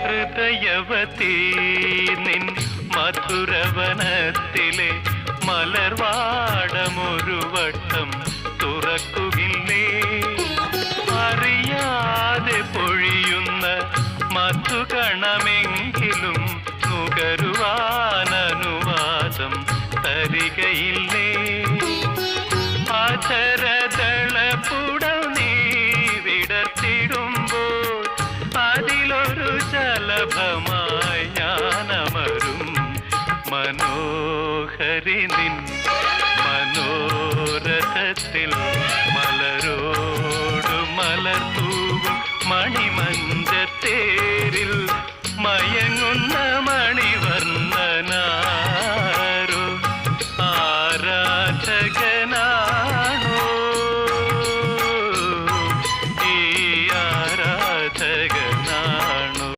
ഹൃദയവതീ നിൻ മധുരവനത്തിലെ മലർവാടമൊരു വട്ടം തുറക്കുകില്ലേ? അറിയാതെ പൊഴിയുന്ന മധുകണമെങ്കിലും നുകരുവാനനുവാദം തരികയില്ലേ? അധരദളപുടം നീ വിടർത്തിടുമ്പോൾ അതിലൊരു ശലഭമായി ഞാനമരും മനോഹരി നിൻ